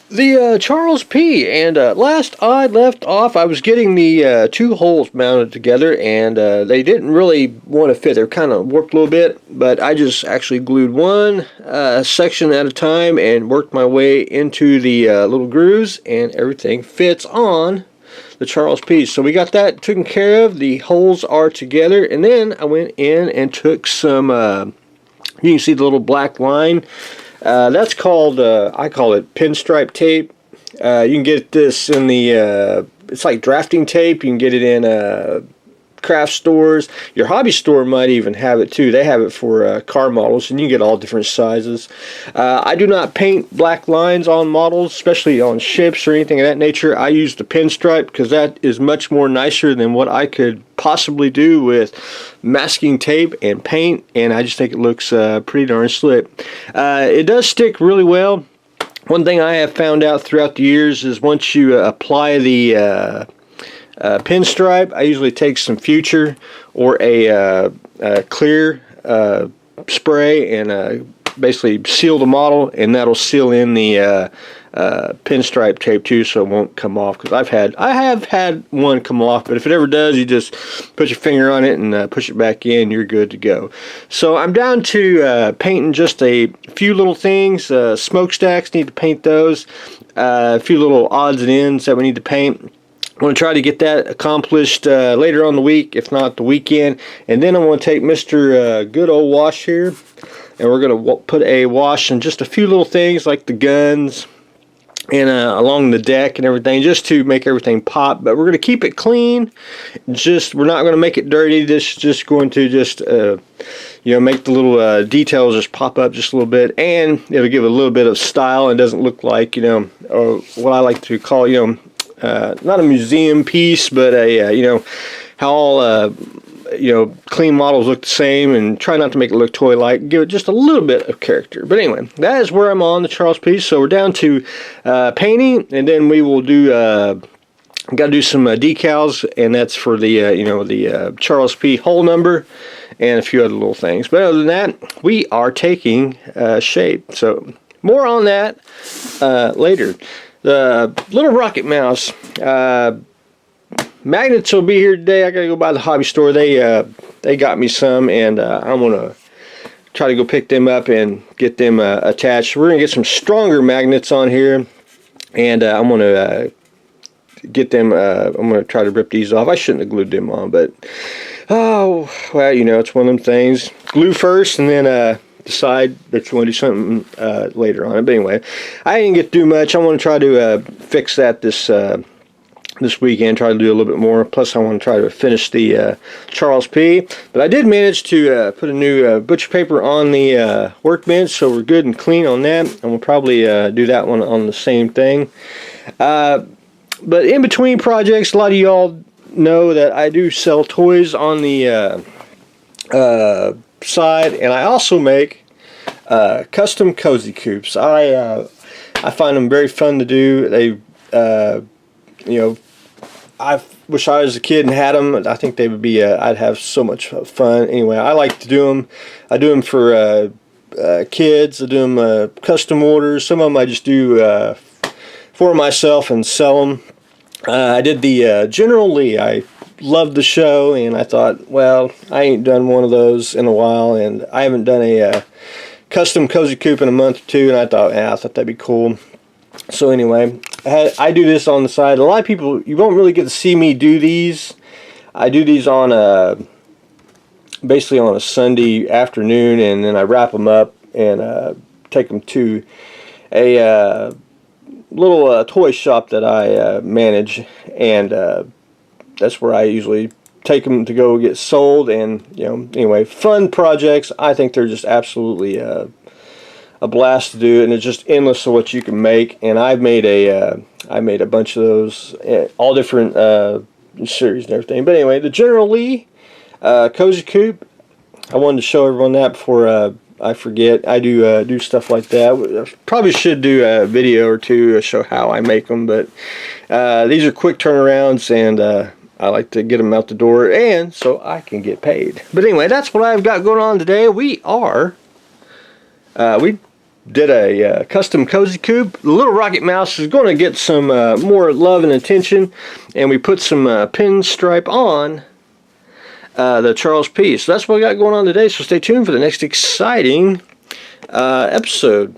The Charles P. And last I left off, I was getting the two holes mounted together, and they didn't really want to fit. They're kind of warped a little bit, but I just actually glued one section at a time and worked my way into the little grooves, and everything fits on the Charles P. So we got that taken care of. The holes are together, and then I went in and took some, you can see the little black line. That's called, I call it pinstripe tape. You can get this in the, it's like drafting tape. You can get it in craft stores. Your hobby store might even have it too. They have it for car models, and you can get all different sizes. I do not paint black lines on models, especially on ships or anything of that nature. I use the pinstripe because that is much more nicer than what I could possibly do with masking tape and paint, and I just think it looks pretty darn slick. It does stick really well. One thing I have found out throughout the years is once you apply the pinstripe, I usually take some Future or a clear spray and basically seal the model, and that'll seal in the pinstripe tape too, so it won't come off. Because I have had one come off, but if it ever does, you just put your finger on it and push it back in, you're good to go. So I'm down to painting just a few little things. Smokestacks, need to paint those. A few little odds and ends that we need to paint. I'm going to try to get that accomplished later on the week, if not the weekend. And then I'm going to take Mr. Good Old Wash here, and we're going to put a wash in just a few little things like the guns and along the deck and everything, just to make everything pop. But we're going to keep it clean. We're not going to make it dirty. This is just going to make the little details just pop up just a little bit, and it'll give a little bit of style and doesn't look like, or what I like to call, not a museum piece, but how all clean models look the same, and try not to make it look toy-like. Give it just a little bit of character. But anyway, that is where I'm on the Charles P. So we're down to painting, and then we will do. Got to do some decals, and that's for the the Charles P. hole number, and a few other little things. But other than that, we are taking shape. So more on that later. The little rocket mouse magnets will be here today. I gotta go by the hobby store. They got me some, and I'm gonna try to go pick them up and get them attached. We're gonna get some stronger magnets on here, and I'm gonna get them. I'm gonna try to rip these off. I shouldn't have glued them on, but oh well, it's one of them things. Glue first, and then decide that you want to do something later on it. But anyway, I didn't get to do much. I want to try to fix that this weekend, try to do a little bit more. Plus I want to try to finish the Charles P. But I did manage to put a new butcher paper on the workbench, so we're good and clean on that, and we'll probably do that one on the same thing. But in between projects, a lot of y'all know that I do sell toys on the side, and I also make custom cozy coupes. I find them very fun to do. They I wish I was a kid and had them. I think they would be I'd have so much fun. Anyway, I like to do them. I do them for kids. I do them custom orders. Some of them I just do for myself and sell them. I did the General Lee. I loved the show, and I thought, well, I ain't done one of those in a while, and I haven't done a custom cozy coupe in a month or two, and I thought that'd be cool. So anyway, I do this on the side. A lot of people, you won't really get to see me do these. I do these on basically on a Sunday afternoon, and then I wrap them up and take them to a little toy shop that I manage, and that's where I usually take them to go get sold. And anyway, fun projects. I think they're just absolutely a blast to do, and it's just endless of what you can make. And I've made a bunch of those, all different series and everything. But anyway, the General Lee cozy coupe, I wanted to show everyone that before I forget. I do stuff like that. I probably should do a video or two to show how I make them, but these are quick turnarounds, and I like to get them out the door, and so I can get paid. But anyway, that's what I've got going on today. We did a custom cozy coupe. The little rocket mouse is going to get some more love and attention, and we put some pinstripe on the Charles P. So that's what we got going on today, so stay tuned for the next exciting episode.